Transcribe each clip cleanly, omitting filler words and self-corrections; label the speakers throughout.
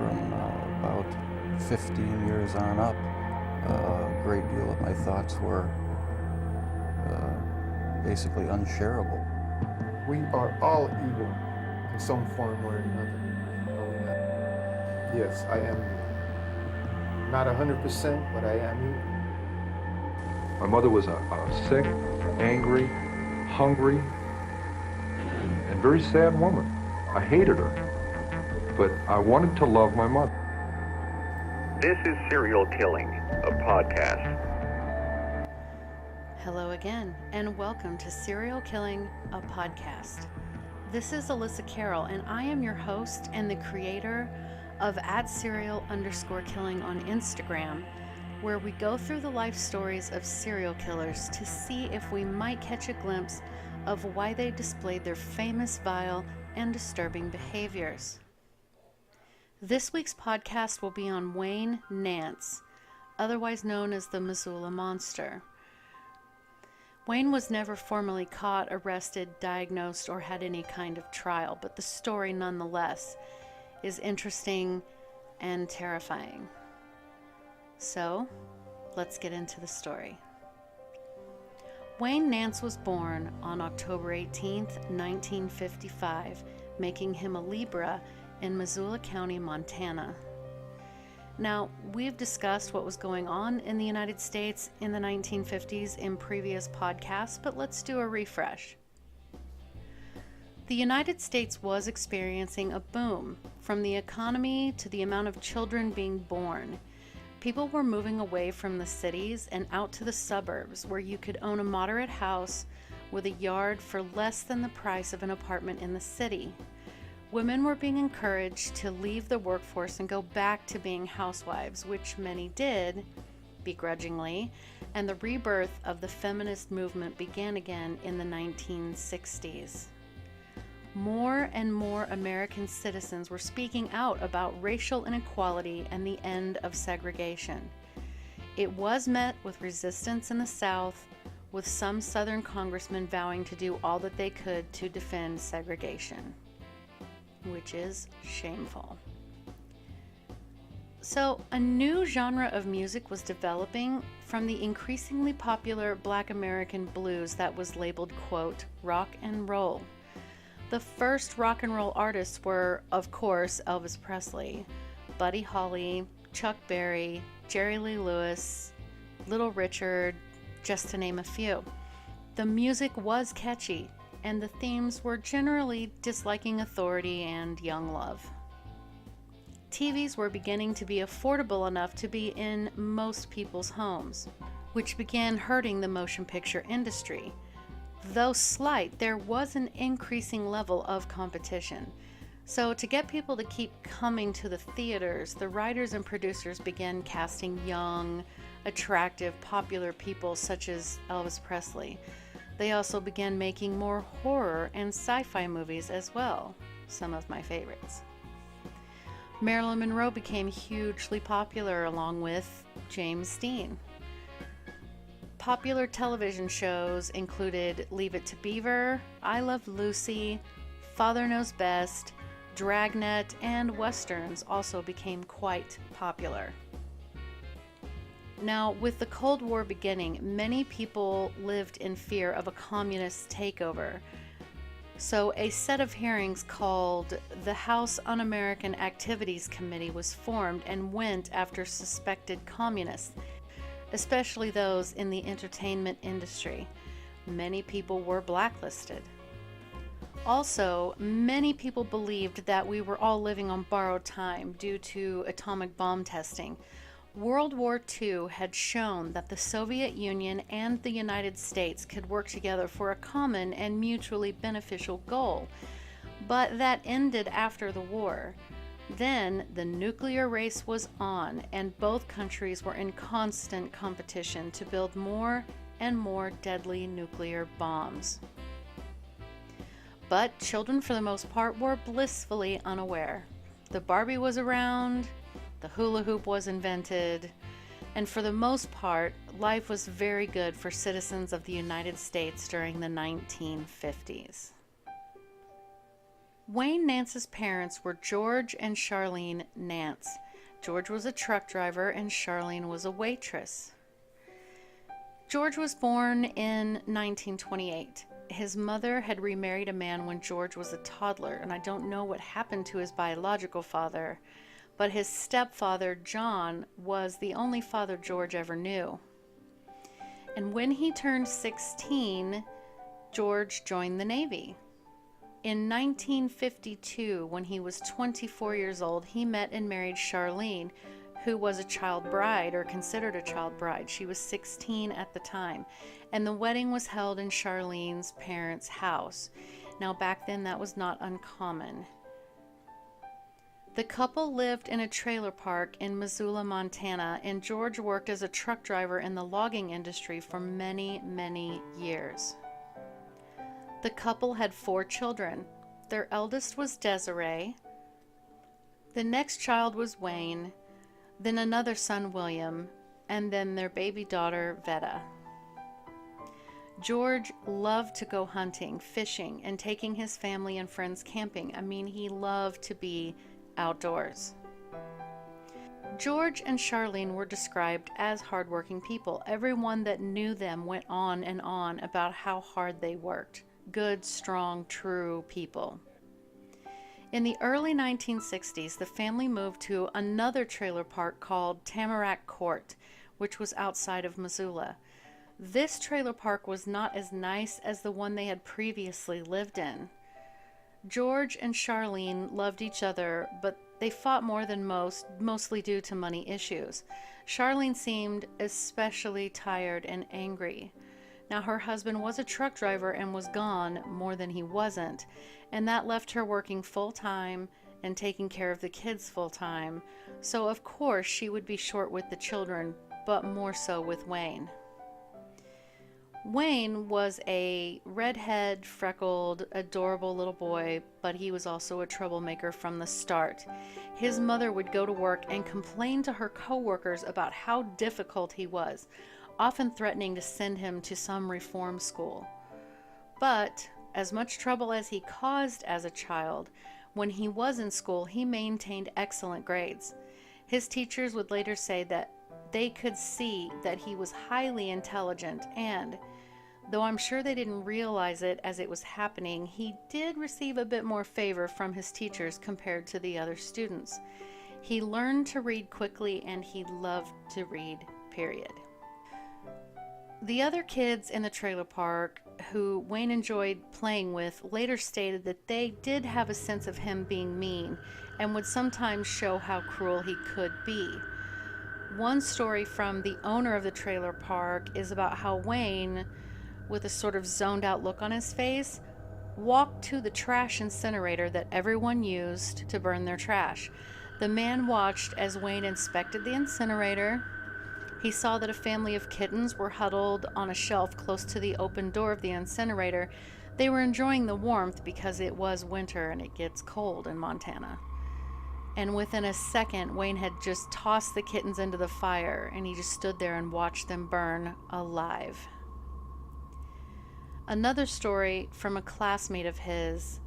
Speaker 1: from about 15 years on up, a great deal of my thoughts were basically unshareable.
Speaker 2: We are all evil in some form or another. Yes, I am not 100%, but I am evil.
Speaker 3: My mother was a sick, angry, hungry, and very sad woman. I hated her, but I wanted to love my mother.
Speaker 4: This is Serial Killing, a podcast.
Speaker 5: Hello again, and welcome to Serial Killing, a podcast. This is Alyssa Carroll, and I am your host and the creator of @serial_killing on Instagram, where we go through the life stories of serial killers to see if we might catch a glimpse of why they displayed their famous, vile, and disturbing behaviors. This week's podcast will be on Wayne Nance, otherwise known as the Missoula Monster. Wayne was never formally caught, arrested, diagnosed, or had any kind of trial, but the story nonetheless is interesting and terrifying. So, let's get into the story. Wayne Nance was born on October 18th, 1955, making him a Libra in Missoula County, Montana. Now, we've discussed what was going on in the United States in the 1950s in previous podcasts, but let's do a refresh. The United States was experiencing a boom, from the economy to the amount of children being born. People were moving away from the cities and out to the suburbs, where you could own a moderate house with a yard for less than the price of an apartment in the city. Women were being encouraged to leave the workforce and go back to being housewives, which many did, begrudgingly, and the rebirth of the feminist movement began again in the 1960s. More and more American citizens were speaking out about racial inequality and the end of segregation. It was met with resistance in the South, with some Southern congressmen vowing to do all that they could to defend segregation, which is shameful. So, a new genre of music was developing from the increasingly popular Black American blues that was labeled, quote, rock and roll. The first rock and roll artists were, of course, Elvis Presley, Buddy Holly, Chuck Berry, Jerry Lee Lewis, Little Richard, just to name a few. The music was catchy, and the themes were generally disliking authority and young love. TVs were beginning to be affordable enough to be in most people's homes, which began hurting the motion picture industry. Though slight, there was an increasing level of competition. So to get people to keep coming to the theaters, the writers and producers began casting young, attractive, popular people such as Elvis Presley. They also began making more horror and sci-fi movies as well, some of my favorites. Marilyn Monroe became hugely popular along with James Dean. Popular television shows included Leave It to Beaver, I Love Lucy, Father Knows Best, Dragnet, and Westerns also became quite popular. Now, with the Cold War beginning, many people lived in fear of a communist takeover. So a set of hearings called the House Un-American Activities Committee was formed and went after suspected communists, especially those in the entertainment industry. Many people were blacklisted. Also, many people believed that we were all living on borrowed time due to atomic bomb testing. World War II had shown that the Soviet Union and the United States could work together for a common and mutually beneficial goal, but that ended after the war. Then the nuclear race was on, and both countries were in constant competition to build more and more deadly nuclear bombs. But children, for the most part, were blissfully unaware. The Barbie was around, the hula hoop was invented, and for the most part, life was very good for citizens of the United States during the 1950s. Wayne Nance's parents were George and Charlene Nance. George was a truck driver and Charlene was a waitress. George was born in 1928. His mother had remarried a man when George was a toddler, and I don't know what happened to his biological father, but his stepfather, John, was the only father George ever knew. And when he turned 16, George joined the Navy. In 1952, when he was 24 years old, he met and married Charlene, who was a child bride, or considered a child bride. She was 16 at the time, and the wedding was held in Charlene's parents' house. Now, back then, that was not uncommon. The couple lived in a trailer park in Missoula, Montana, and George worked as a truck driver in the logging industry for many, many years. The couple had 4 children. Their eldest was Desiree. The next child was Wayne, then another son, William, and then their baby daughter, Vetta. George loved to go hunting, fishing, and taking his family and friends camping. I mean, he loved to be outdoors. George and Charlene were described as hardworking people. Everyone that knew them went on and on about how hard they worked. Good, strong, true people. In the early 1960s, the family moved to another trailer park called Tamarack Court, which was outside of Missoula. This trailer park was not as nice as the one they had previously lived in. George and Charlene loved each other, but they fought more than most, mostly due to money issues. Charlene seemed especially tired and angry. Now, her husband was a truck driver and was gone more than he wasn't, and that left her working full-time and taking care of the kids full-time. So, of course, she would be short with the children, but more so with Wayne. Wayne was a redhead, freckled, adorable little boy, but he was also a troublemaker from the start. His mother would go to work and complain to her coworkers about how difficult he was, often threatening to send him to some reform school. But, as much trouble as he caused as a child, when he was in school, he maintained excellent grades. His teachers would later say that they could see that he was highly intelligent, and, though I'm sure they didn't realize it as it was happening, he did receive a bit more favor from his teachers compared to the other students. He learned to read quickly, and he loved to read, period. The other kids in the trailer park who Wayne enjoyed playing with later stated that they did have a sense of him being mean and would sometimes show how cruel he could be. One story from the owner of the trailer park is about how Wayne, with a sort of zoned out look on his face, walked to the trash incinerator that everyone used to burn their trash. The man watched as Wayne inspected the incinerator. He saw that a family of kittens were huddled on a shelf close to the open door of the incinerator. They were enjoying the warmth because it was winter and it gets cold in Montana. And within a second, Wayne had just tossed the kittens into the fire, and he just stood there and watched them burn alive. Another story from a classmate of his,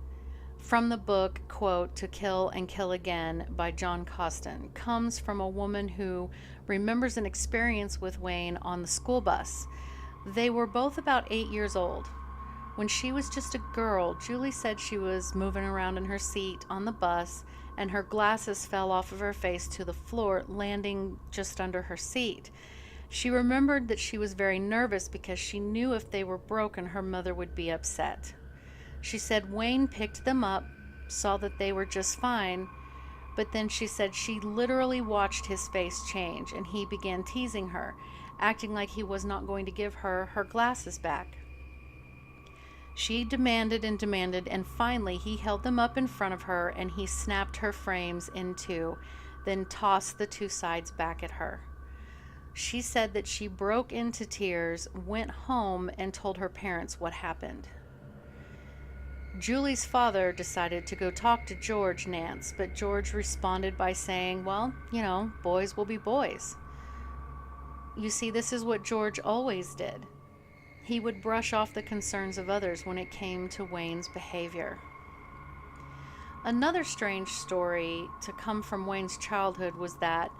Speaker 5: from the book, quote, To Kill and Kill Again by John Costin, comes from a woman who remembers an experience with Wayne on the school bus. They were both about 8 years old. When she was just a girl, Julie said she was moving around in her seat on the bus, and her glasses fell off of her face to the floor, landing just under her seat. She remembered that she was very nervous because she knew if they were broken, her mother would be upset. She said Wayne picked them up, saw that they were just fine, but then she said she literally watched his face change, and he began teasing her, acting like he was not going to give her her glasses back. She demanded and demanded, and finally he held them up in front of her, and he snapped her frames in two, then tossed the two sides back at her. She said that she broke into tears, went home, and told her parents what happened. Julie's father decided to go talk to George Nance, but George responded by saying, well, boys will be boys. You see, this is what George always did. He would brush off the concerns of others when it came to Wayne's behavior. Another strange story to come from Wayne's childhood was that,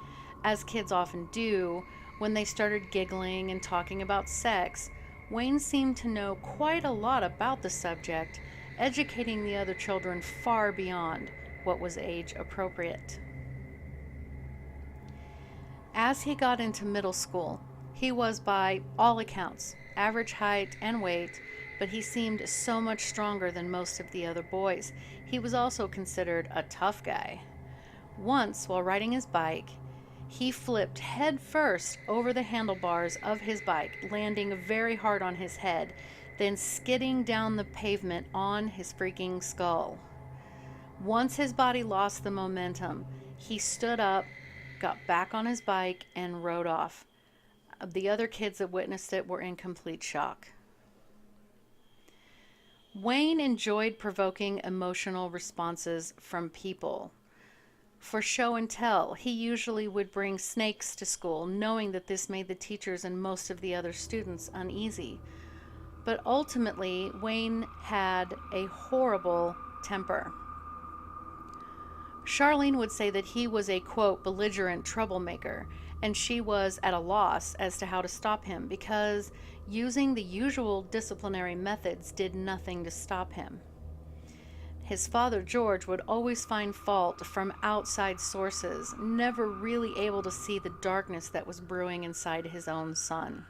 Speaker 5: as kids often do, when they started giggling and talking about sex, Wayne seemed to know quite a lot about the subject, educating the other children far beyond what was age appropriate. As he got into middle school, he was, by all accounts, average height and weight, but he seemed so much stronger than most of the other boys. He was also considered a tough guy. Once, while riding his bike, he flipped head first over the handlebars of his bike, landing very hard on his head, then skidding down the pavement on his freaking skull. Once his body lost the momentum, he stood up, got back on his bike, and rode off. The other kids that witnessed it were in complete shock. Wayne enjoyed provoking emotional responses from people. For show and tell, he usually would bring snakes to school, knowing that this made the teachers and most of the other students uneasy. But ultimately, Wayne had a horrible temper. Charlene would say that he was a, quote, belligerent troublemaker, and she was at a loss as to how to stop him because using the usual disciplinary methods did nothing to stop him. His father, George, would always find fault from outside sources, never really able to see the darkness that was brewing inside his own son.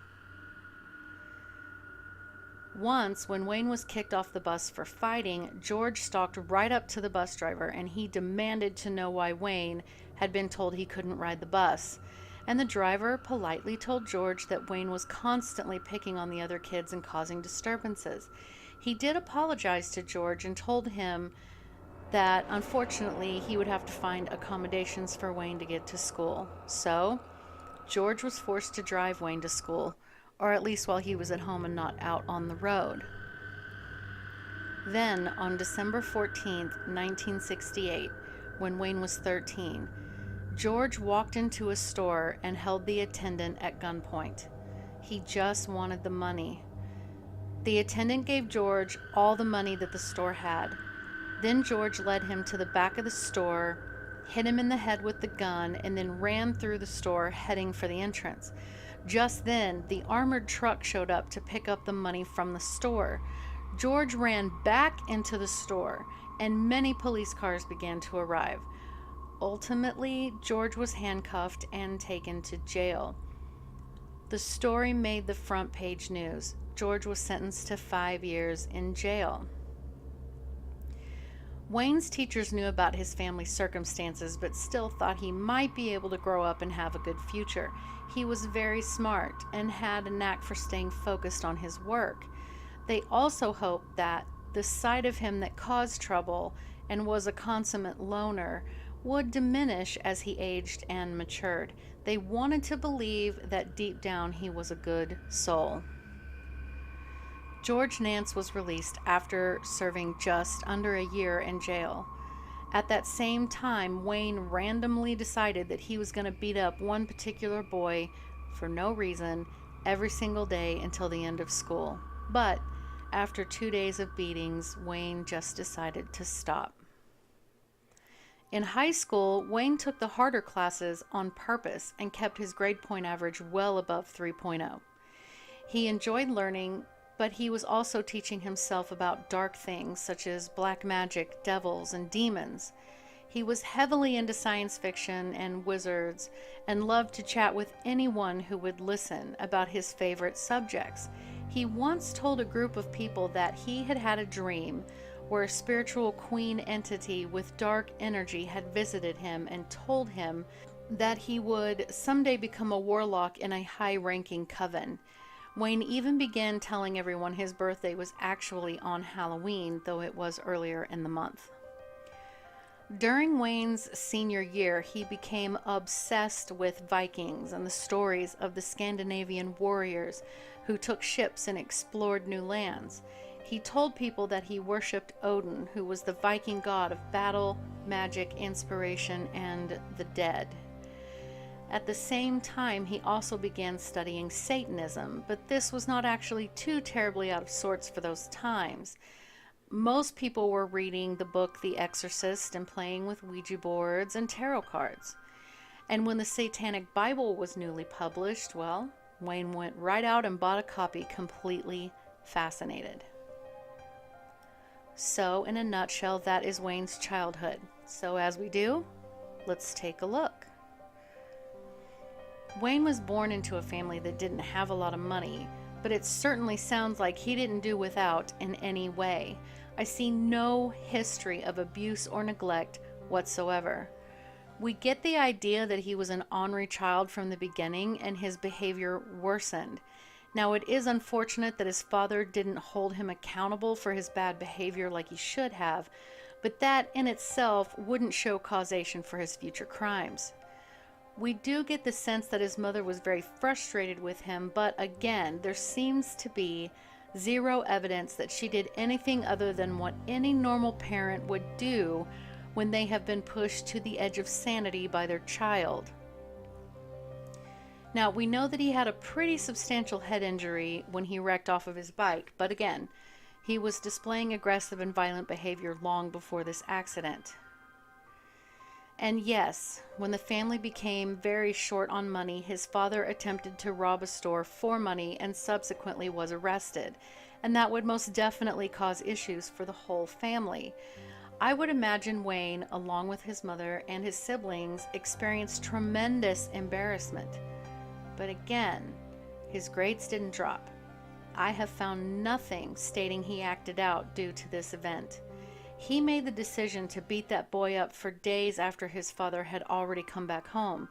Speaker 5: Once, when Wayne was kicked off the bus for fighting, George stalked right up to the bus driver and he demanded to know why Wayne had been told he couldn't ride the bus. And the driver politely told George that Wayne was constantly picking on the other kids and causing disturbances. He did apologize to George and told him that unfortunately he would have to find accommodations for Wayne to get to school. So, George was forced to drive Wayne to school, or at least while he was at home and not out on the road. Then, on December 14th, 1968, when Wayne was 13, George walked into a store and held the attendant at gunpoint. He just wanted the money. The attendant gave George all the money that the store had. Then George led him to the back of the store, hit him in the head with the gun, and then ran through the store heading for the entrance. Just then, the armored truck showed up to pick up the money from the store. George ran back into the store, and many police cars began to arrive. Ultimately, George was handcuffed and taken to jail. The story made the front page news. George was sentenced to 5 years in jail. Wayne's teachers knew about his family's circumstances, but still thought he might be able to grow up and have a good future. He was very smart and had a knack for staying focused on his work. They also hoped that the side of him that caused trouble and was a consummate loner would diminish as he aged and matured. They wanted to believe that deep down he was a good soul. George Nance was released after serving just under a year in jail. At that same time, Wayne randomly decided that he was going to beat up one particular boy for no reason every single day until the end of school. But after 2 days of beatings, Wayne just decided to stop. In high school, Wayne took the harder classes on purpose and kept his grade point average well above 3.0. He enjoyed learning, but he was also teaching himself about dark things such as black magic, devils, and demons. He was heavily into science fiction and wizards and loved to chat with anyone who would listen about his favorite subjects. He once told a group of people that he had had a dream where a spiritual queen entity with dark energy had visited him and told him that he would someday become a warlock in a high-ranking coven. Wayne even began telling everyone his birthday was actually on Halloween, though it was earlier in the month. During Wayne's senior year, he became obsessed with Vikings and the stories of the Scandinavian warriors who took ships and explored new lands. He told people that he worshipped Odin, who was the Viking god of battle, magic, inspiration, and the dead. At the same time, he also began studying Satanism, but this was not actually too terribly out of sorts for those times. Most people were reading the book The Exorcist and playing with Ouija boards and tarot cards. And when the Satanic Bible was newly published, well, Wayne went right out and bought a copy, completely fascinated. So, in a nutshell, that is Wayne's childhood. So, as we do, let's take a look. Wayne was born into a family that didn't have a lot of money, but it certainly sounds like he didn't do without in any way. I see no history of abuse or neglect whatsoever. We get the idea that he was an ornery child from the beginning and his behavior worsened. Now, it is unfortunate that his father didn't hold him accountable for his bad behavior like he should have, but that in itself wouldn't show causation for his future crimes. We do get the sense that his mother was very frustrated with him, but again, there seems to be zero evidence that she did anything other than what any normal parent would do when they have been pushed to the edge of sanity by their child. Now, we know that he had a pretty substantial head injury when he wrecked off of his bike, but again, he was displaying aggressive and violent behavior long before this accident. And yes, when the family became very short on money, his father attempted to rob a store for money and subsequently was arrested. And that would most definitely cause issues for the whole family. I would imagine Wayne, along with his mother and his siblings, experienced tremendous embarrassment. But again, his grades didn't drop. I have found nothing stating he acted out due to this event. He made the decision to beat that boy up for days after his father had already come back home.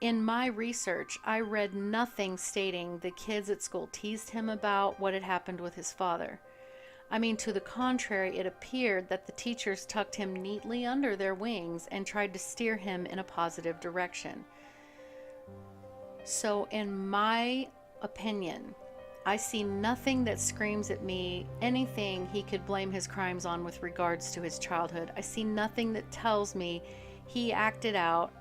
Speaker 5: In my research, I read nothing stating the kids at school teased him about what had happened with his father. I mean, to the contrary, it appeared that the teachers tucked him neatly under their wings and tried to steer him in a positive direction. So, in my opinion, I see nothing that screams at me anything he could blame his crimes on with regards to his childhood. I see nothing that tells me he acted out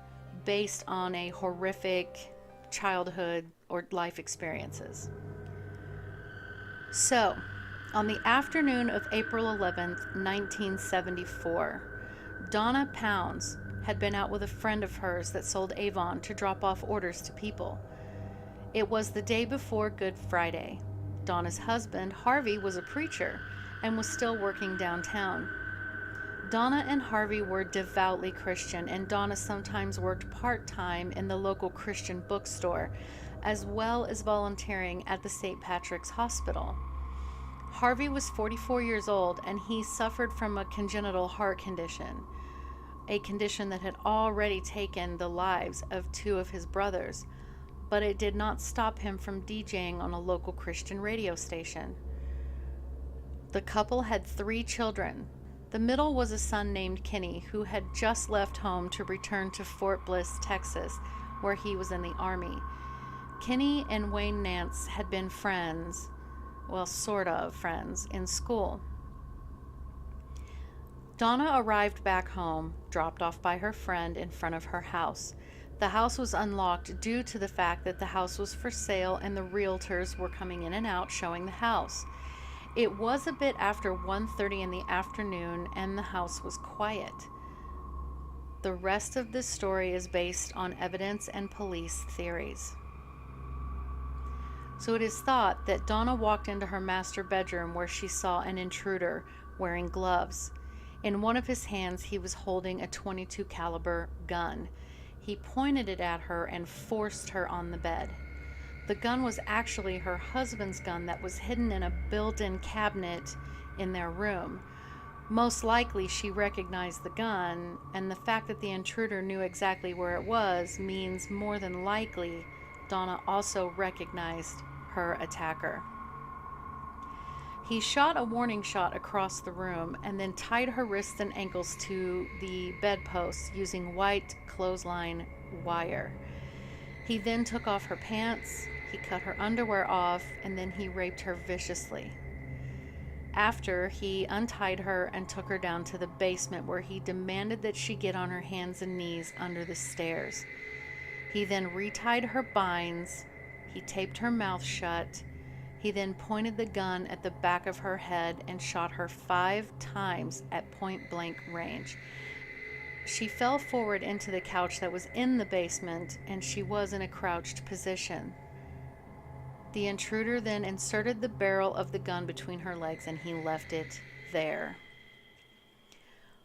Speaker 5: based on a horrific childhood or life experiences. So, on the afternoon of April 11th, 1974, Donna Pounds had been out with a friend of hers that sold Avon to drop off orders to people. It was the day before Good Friday. Donna's husband, Harvey, was a preacher and was still working downtown. Donna and Harvey were devoutly Christian, and Donna sometimes worked part-time in the local Christian bookstore, as well as volunteering at the St. Patrick's Hospital. Harvey was 44 years old, and he suffered from a congenital heart condition, a condition that had already taken the lives of two of his brothers. But it did not stop him from DJing on a local Christian radio station. The couple had 3 children. The middle was a son named Kenny, who had just left home to return to Fort Bliss, Texas, where he was in the Army. Kenny and Wayne Nance had been friends, well, sort of friends, in school. Donna arrived back home, dropped off by her friend in front of her house. The house was unlocked due to the fact that the house was for sale and the realtors were coming in and out showing the house. It was a bit after 1:30 in the afternoon and the house was quiet. The rest of this story is based on evidence and police theories. So it is thought that Donna walked into her master bedroom where she saw an intruder wearing gloves. In one of his hands, he was holding a .22 caliber gun. He pointed it at her and forced her on the bed. The gun was actually her husband's gun that was hidden in a built-in cabinet in their room. Most likely she recognized the gun, and the fact that the intruder knew exactly where it was means more than likely Donna also recognized her attacker. He shot a warning shot across the room and then tied her wrists and ankles to the bedposts using white clothesline wire. He then took off her pants, he cut her underwear off, and then he raped her viciously. After, he untied her and took her down to the basement where he demanded that she get on her hands and knees under the stairs. He then retied her binds, he taped her mouth shut, He then pointed the gun at the back of her head and shot her 5 times at point-blank range. She fell forward into the couch that was in the basement, and she was in a crouched position. The intruder then inserted the barrel of the gun between her legs, and he left it there.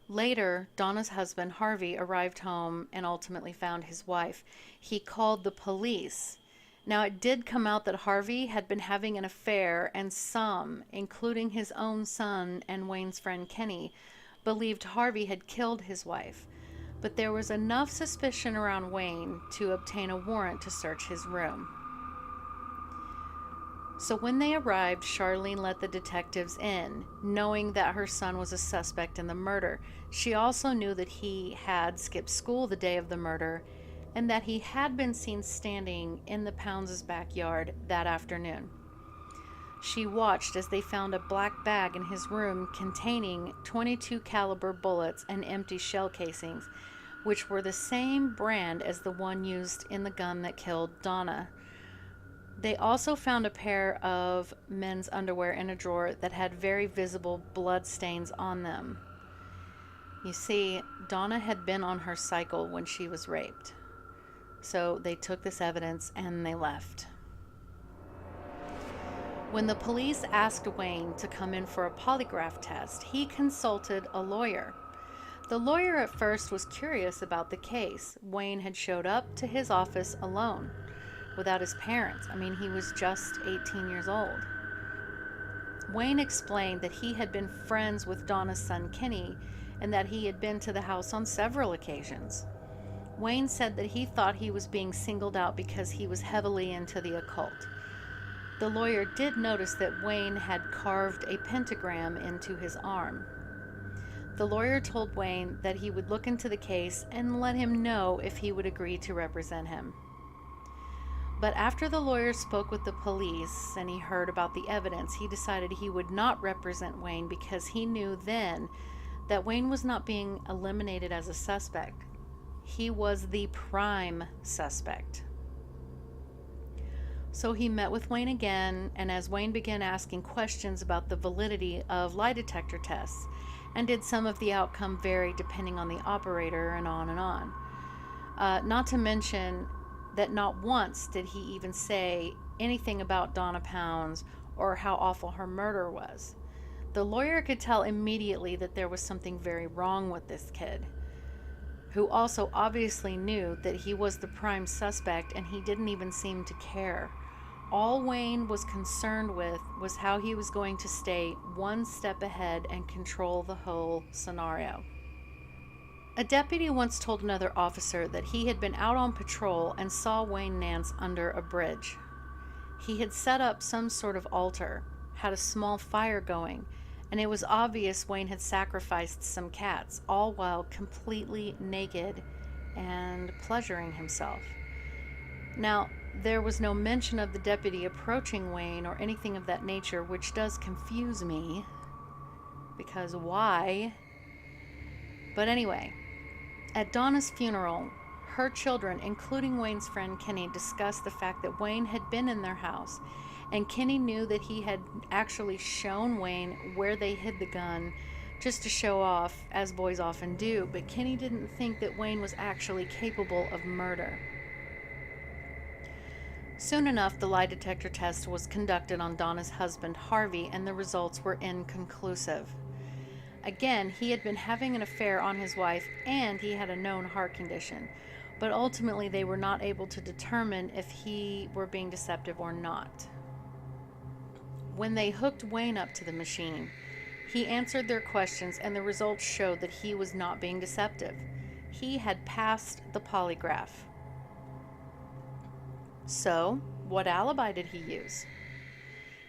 Speaker 5: Later, Donna's husband, Harvey, arrived home and ultimately found his wife. He called the police. Now, it did come out that Harvey had been having an affair, and some, including his own son and Wayne's friend Kenny, believed Harvey had killed his wife. But there was enough suspicion around Wayne to obtain a warrant to search his room. So when they arrived, Charlene let the detectives in, knowing that her son was a suspect in the murder. She also knew that he had skipped school the day of the murder, and that he had been seen standing in the Pounds' backyard that afternoon. She watched as they found a black bag in his room containing .22 caliber bullets and empty shell casings, which were the same brand as the one used in the gun that killed Donna. They also found a pair of men's underwear in a drawer that had very visible blood stains on them. You see, Donna had been on her cycle when she was raped. So they took this evidence and they left. When the police asked Wayne to come in for a polygraph test, he consulted a lawyer. The lawyer at first was curious about the case. Wayne had showed up to his office alone, without his parents. I mean, he was just 18 years old. Wayne explained that he had been friends with Donna's son Kenny and that he had been to the house on several occasions. Wayne said that he thought he was being singled out because he was heavily into the occult. The lawyer did notice that Wayne had carved a pentagram into his arm. The lawyer told Wayne that he would look into the case and let him know if he would agree to represent him. But after the lawyer spoke with the police and he heard about the evidence, he decided he would not represent Wayne because he knew then that Wayne was not being eliminated as a suspect. He was the prime suspect. So he met with Wayne again, and as Wayne began asking questions about the validity of lie detector tests, and did some of the outcome vary depending on the operator, and on and on. Not to mention that not once did he even say anything about Donna Pounds or how awful her murder was. The lawyer could tell immediately that there was something very wrong with this kid, who also obviously knew that he was the prime suspect, and he didn't even seem to care. All Wayne was concerned with was how he was going to stay one step ahead and control the whole scenario. A deputy once told another officer that he had been out on patrol and saw Wayne Nance under a bridge. He had set up some sort of altar, had a small fire going, and it was obvious Wayne had sacrificed some cats, all while completely naked and pleasuring himself. Now, there was no mention of the deputy approaching Wayne or anything of that nature, which does confuse me, because why? But anyway, at Donna's funeral, her children, including Wayne's friend Kenny, discussed the fact that Wayne had been in their house, and Kenny knew that he had actually shown Wayne where they hid the gun just to show off, as boys often do, but Kenny didn't think that Wayne was actually capable of murder. Soon enough, the lie detector test was conducted on Donna's husband, Harvey, and the results were inconclusive. Again, he had been having an affair on his wife, and he had a known heart condition, but ultimately they were not able to determine if he were being deceptive or not. When they hooked Wayne up to the machine, he answered their questions, and the results showed that he was not being deceptive. He had passed the polygraph. So, what alibi did he use?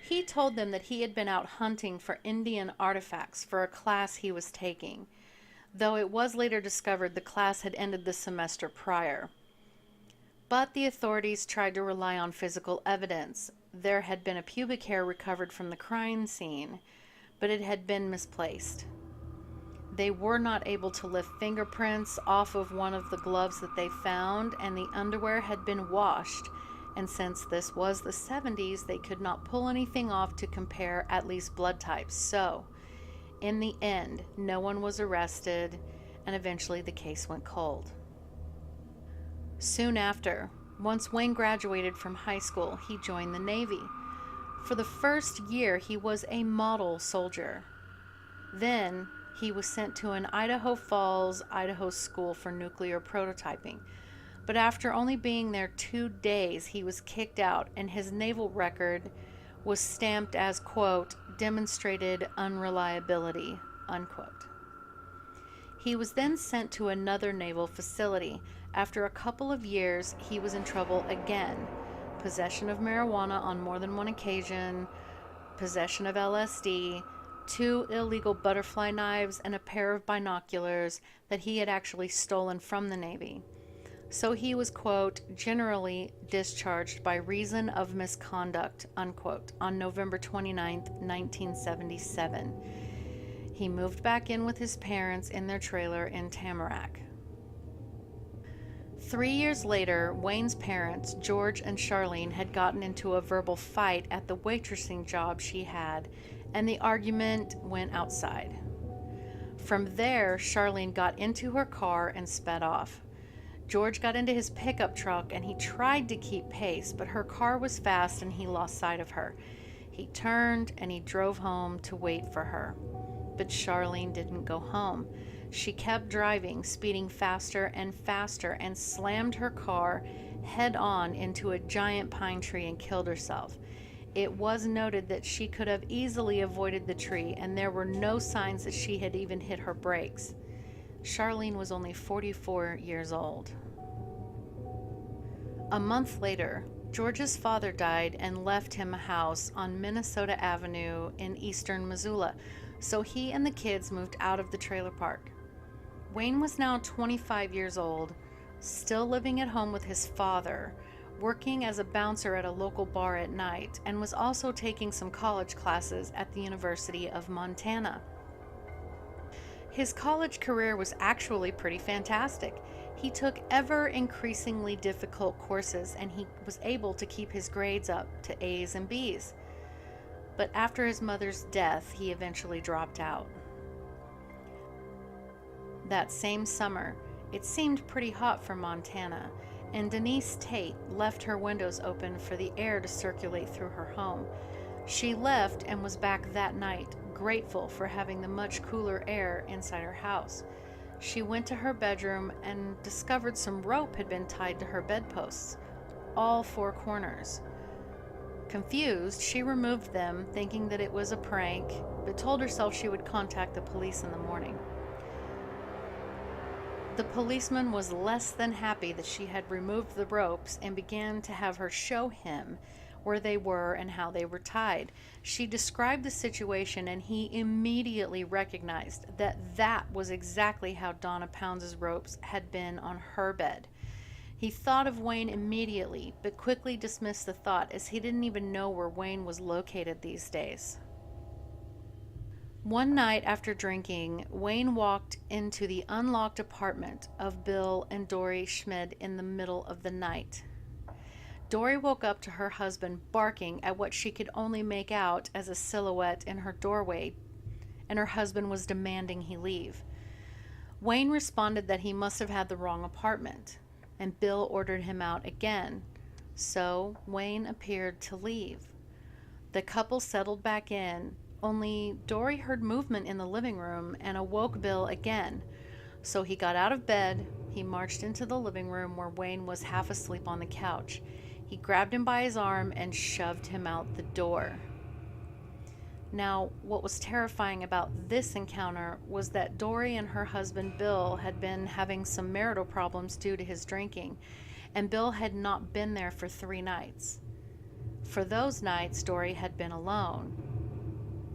Speaker 5: He told them that he had been out hunting for Indian artifacts for a class he was taking, though it was later discovered the class had ended the semester prior. But the authorities tried to rely on physical evidence. There had been a pubic hair recovered from the crime scene, but it had been misplaced. They were not able to lift fingerprints off of one of the gloves that they found, and the underwear had been washed And since this was the 70s, they could not pull anything off to compare at least blood types. So, in the end, no one was arrested, and eventually the case went cold. Soon after, once Wayne graduated from high school, he joined the Navy. For the first year, he was a model soldier. Then, he was sent to an Idaho Falls, Idaho school for nuclear prototyping. But after only being there 2 days, he was kicked out, and his naval record was stamped as, quote, demonstrated unreliability, unquote. He was then sent to another naval facility. After a couple of years, he was in trouble again. Possession of marijuana on more than one occasion, possession of LSD, 2 illegal butterfly knives, and a pair of binoculars that he had actually stolen from the Navy. So he was, quote, generally discharged by reason of misconduct, unquote, on November 29, 1977. He moved back in with his parents in their trailer in Tamarack. 3 years later, Wayne's parents, George and Charlene, had gotten into a verbal fight at the waitressing job she had, and the argument went outside. From there, Charlene got into her car and sped off. George got into his pickup truck and he tried to keep pace, but her car was fast and he lost sight of her. He turned and he drove home to wait for her. But Charlene didn't go home. She kept driving, speeding faster and faster, and slammed her car head on into a giant pine tree and killed herself. It was noted that she could have easily avoided the tree, and there were no signs that she had even hit her brakes. Charlene was only 44 years old. A month later, George's father died and left him a house on Minnesota Avenue in eastern Missoula, so he and the kids moved out of the trailer park. Wayne was now 25 years old, still living at home with his father, working as a bouncer at a local bar at night, and was also taking some college classes at the University of Montana. His college career was actually pretty fantastic. He took ever increasingly difficult courses, and he was able to keep his grades up to A's and B's. But after his mother's death, he eventually dropped out. That same summer, it seemed pretty hot for Montana, and Denise Tate left her windows open for the air to circulate through her home. She left and was back that night, grateful for having the much cooler air inside her house. She went to her bedroom and discovered some rope had been tied to her bedposts, all 4 corners. Confused, she removed them, thinking that it was a prank, but told herself she would contact the police in the morning. The policeman was less than happy that she had removed the ropes and began to have her show him where they were and how they were tied. She described the situation, and he immediately recognized that that was exactly how Donna Pounds' ropes had been on her bed. He thought of Wayne immediately, but quickly dismissed the thought as he didn't even know where Wayne was located these days. One night after drinking, Wayne walked into the unlocked apartment of Bill and Dory Schmid in the middle of the night. Dory woke up to her husband barking at what she could only make out as a silhouette in her doorway, and her husband was demanding he leave. Wayne responded that he must have had the wrong apartment, and Bill ordered him out again, so Wayne appeared to leave. The couple settled back in, only Dory heard movement in the living room and awoke Bill again. So he got out of bed, he marched into the living room where Wayne was half asleep on the couch. He grabbed him by his arm and shoved him out the door. Now, what was terrifying about this encounter was that Dory and her husband Bill had been having some marital problems due to his drinking, and Bill had not been there for 3 nights. For those nights, Dory had been alone,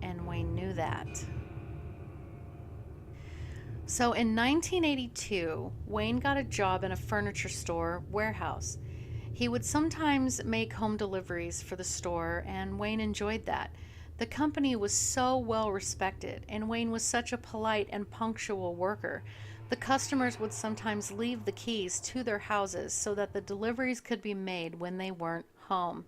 Speaker 5: and Wayne knew that. So in 1982, Wayne got a job in a furniture store warehouse. He would sometimes make home deliveries for the store, and Wayne enjoyed that. The company was so well respected, and Wayne was such a polite and punctual worker The customers would sometimes leave the keys to their houses so that the deliveries could be made when they weren't home.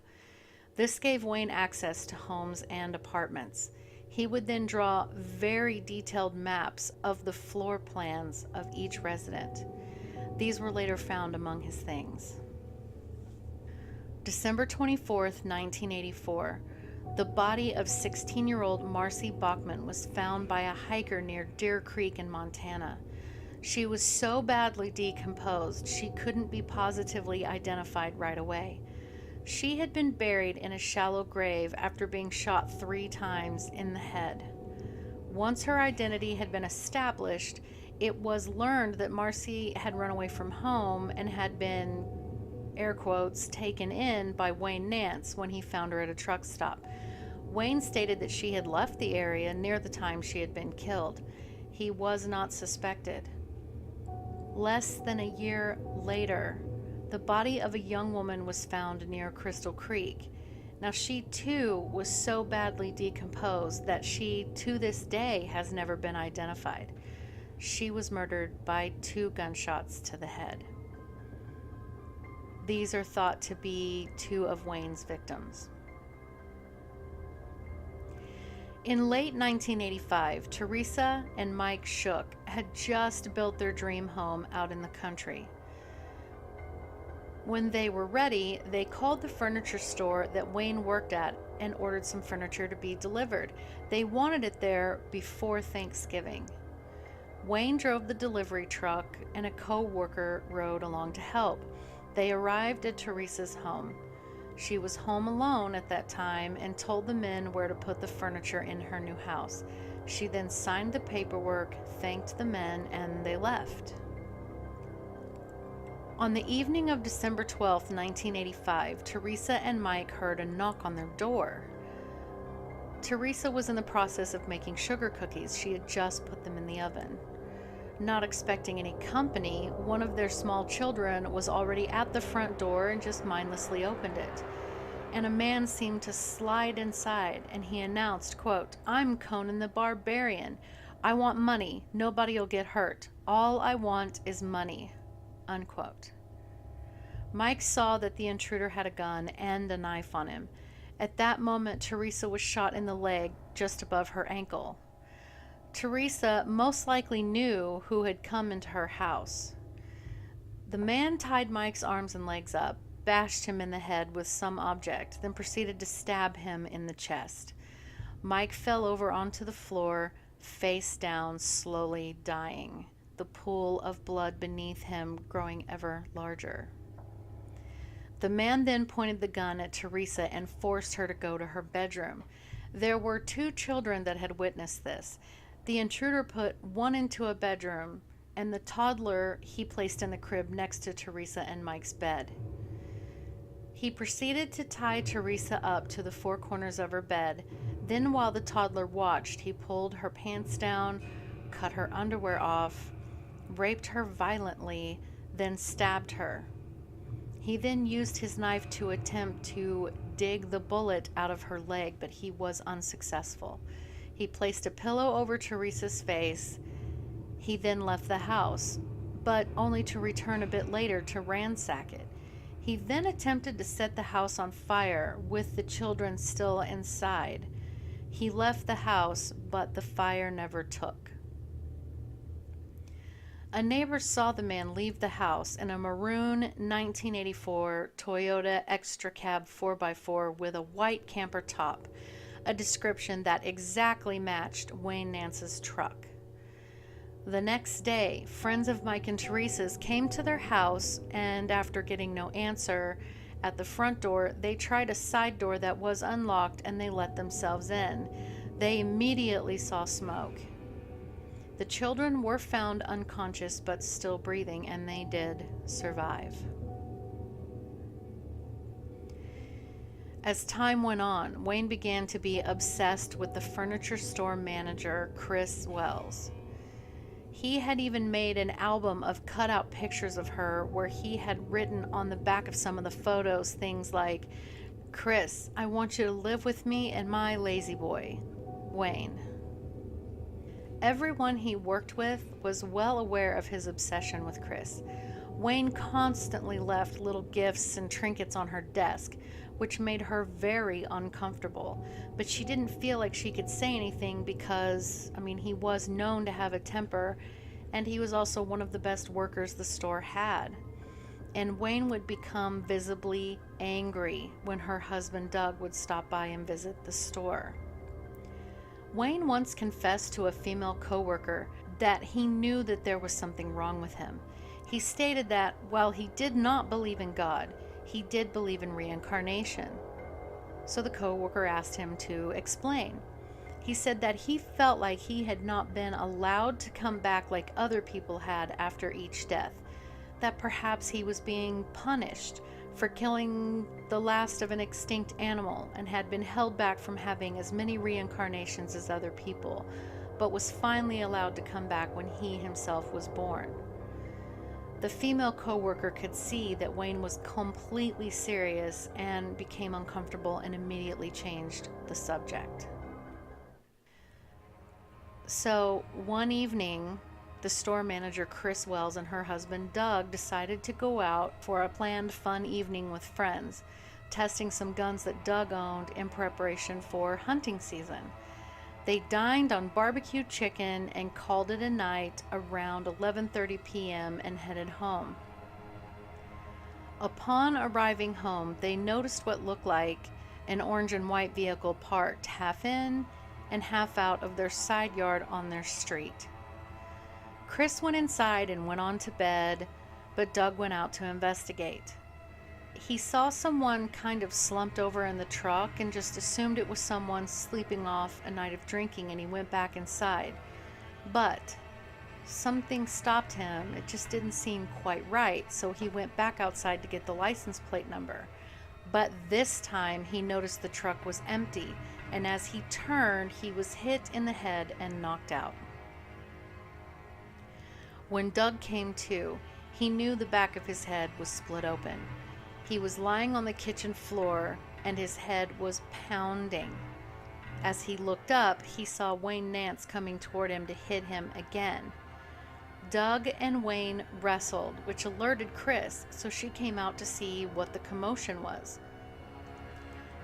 Speaker 5: This gave Wayne access to homes and apartments. He would then draw very detailed maps of the floor plans of each resident. These were later found among his things. December 24th, 1984. The body of 16-year-old Marcy Bachman was found by a hiker near Deer Creek in Montana. She was so badly decomposed she couldn't be positively identified right away. She had been buried in a shallow grave after being shot 3 times in the head. Once her identity had been established, it was learned that Marcy had run away from home and had been, air quotes, taken in by Wayne Nance when he found her at a truck stop. Wayne stated that she had left the area near the time she had been killed. He was not suspected. Less than a year later, the body of a young woman was found near Crystal Creek. Now, she too was so badly decomposed that she, to this day, has never been identified. She was murdered by 2 gunshots to the head. These are thought to be 2 of Wayne's victims. In late 1985, Teresa and Mike Shook had just built their dream home out in the country. When they were ready, they called the furniture store that Wayne worked at and ordered some furniture to be delivered. They wanted it there before Thanksgiving. Wayne drove the delivery truck and a co-worker rode along to help. They arrived at Teresa's home. She was home alone at that time and told the men where to put the furniture in her new house. She then signed the paperwork, thanked the men, and they left. On the evening of December 12, 1985, Teresa and Mike heard a knock on their door. Teresa was in the process of making sugar cookies. She had just put them in the oven. Not expecting any company, one of their small children was already at the front door and just mindlessly opened it. And a man seemed to slide inside, and he announced, quote, "I'm Conan the Barbarian. I want money. Nobody'll get hurt. All I want is money," unquote. Mike saw that the intruder had a gun and a knife on him. At that moment, Teresa was shot in the leg just above her ankle. Teresa most likely knew who had come into her house. The man tied Mike's arms and legs up, bashed him in the head with some object, then proceeded to stab him in the chest. Mike fell over onto the floor, face down, slowly dying, the pool of blood beneath him growing ever larger. The man then pointed the gun at Teresa and forced her to go to her bedroom. There were 2 children that had witnessed this. The intruder put one into a bedroom, and the toddler he placed in the crib next to Teresa and Mike's bed. He proceeded to tie Teresa up to the 4 corners of her bed. Then, while the toddler watched, he pulled her pants down, cut her underwear off, raped her violently, then stabbed her. He then used his knife to attempt to dig the bullet out of her leg, but he was unsuccessful. He placed a pillow over Teresa's face. He then left the house, but only to return a bit later to ransack it. He then attempted to set the house on fire with the children still inside. He left the house, but the fire never took. A neighbor saw the man leave the house in a maroon 1984 Toyota Extra Cab 4x4 with a white camper top, a description that exactly matched Wayne Nance's truck. The next day, friends of Mike and Teresa's came to their house, and after getting no answer at the front door, they tried a side door that was unlocked and they let themselves in. They immediately saw smoke. The children were found unconscious but still breathing, and they did survive. As time went on, Wayne began to be obsessed with the furniture store manager, Chris Wells. He had even made an album of cutout pictures of her where he had written on the back of some of the photos things like, "Chris, I want you to live with me and my lazy boy, Wayne." Everyone he worked with was well aware of his obsession with Chris. Wayne constantly left little gifts and trinkets on her desk, which made her very uncomfortable. But she didn't feel like she could say anything because, he was known to have a temper, and he was also one of the best workers the store had. And Wayne would become visibly angry when her husband Doug would stop by and visit the store. Wayne once confessed to a female coworker that he knew that there was something wrong with him. He stated that while he did not believe in God, he did believe in reincarnation. So the coworker asked him to explain. He said that he felt like he had not been allowed to come back like other people had after each death, that perhaps he was being punished for killing the last of an extinct animal and had been held back from having as many reincarnations as other people, but was finally allowed to come back when he himself was born. The female coworker could see that Wayne was completely serious and became uncomfortable and immediately changed the subject. So one evening, the store manager Chris Wells and her husband Doug decided to go out for a planned fun evening with friends, testing some guns that Doug owned in preparation for hunting season. They dined on barbecued chicken and called it a night around 11:30 p.m. and headed home. Upon arriving home, they noticed what looked like an orange and white vehicle parked half in and half out of their side yard on their street. Chris went inside and went on to bed, but Doug went out to investigate. He saw someone kind of slumped over in the truck and just assumed it was someone sleeping off a night of drinking, and he went back inside. But something stopped him. It just didn't seem quite right, so he went back outside to get the license plate number. But this time he noticed the truck was empty, and as he turned, he was hit in the head and knocked out. When Doug came to, he knew the back of his head was split open. He was lying on the kitchen floor and his head was pounding. As he looked up, he saw Wayne Nance coming toward him to hit him again. Doug and Wayne wrestled, which alerted Chris, so she came out to see what the commotion was.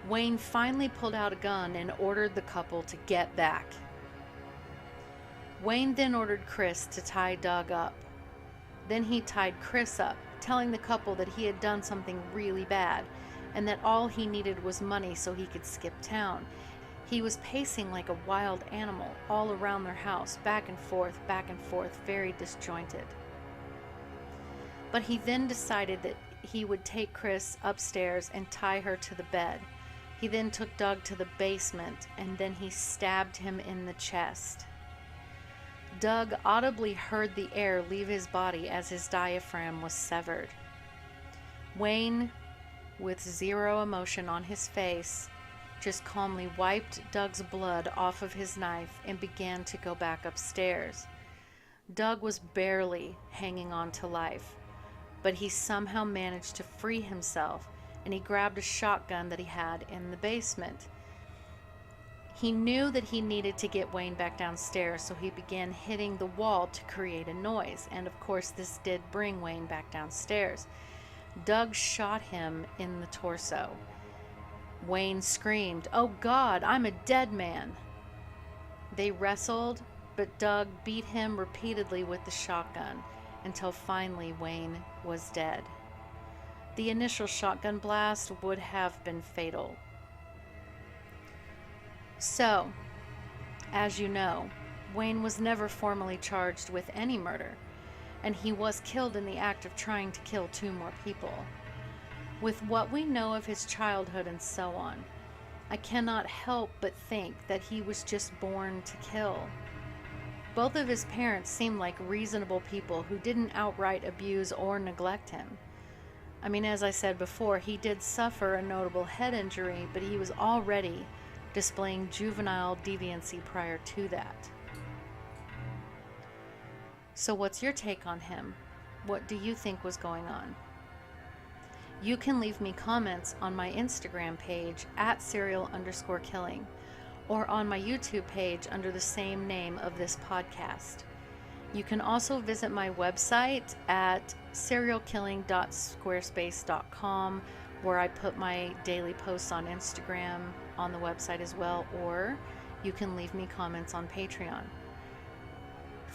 Speaker 5: Wayne finally pulled out a gun and ordered the couple to get back. Wayne then ordered Chris to tie Doug up. Then he tied Chris up, telling the couple that he had done something really bad and that all he needed was money so he could skip town. He was pacing like a wild animal all around their house, back and forth, very disjointed. But he then decided that he would take Chris upstairs and tie her to the bed. He then took Doug to the basement and then he stabbed him in the chest. Doug audibly heard the air leave his body as his diaphragm was severed. Wayne, with zero emotion on his face, just calmly wiped Doug's blood off of his knife and began to go back upstairs. Doug was barely hanging on to life, but he somehow managed to free himself, and he grabbed a shotgun that he had in the basement. He knew that he needed to get Wayne back downstairs, so he began hitting the wall to create a noise, and of course this did bring Wayne back downstairs. Doug shot him in the torso. Wayne screamed, "Oh God, I'm a dead man!" They wrestled, but Doug beat him repeatedly with the shotgun until finally Wayne was dead. The initial shotgun blast would have been fatal. So, as you know, Wayne was never formally charged with any murder, and he was killed in the act of trying to kill 2 more people. With what we know of his childhood and so on, I cannot help but think that he was just born to kill. Both of his parents seemed like reasonable people who didn't outright abuse or neglect him. As I said before, he did suffer a notable head injury, but he was already displaying juvenile deviancy prior to that. So what's your take on him? What do you think was going on? You can leave me comments on my Instagram page @serial_killing, or on my YouTube page under the same name of this podcast. You can also visit my website at serialkilling.squarespace.com, where I put my daily posts on Instagram on the website as well, or you can leave me comments on Patreon.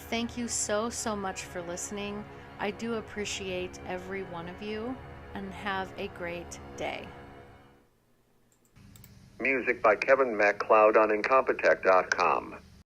Speaker 5: Thank you so much for listening. I do appreciate every one of you, and have a great day.
Speaker 4: Music by Kevin MacLeod on Incompetech.com.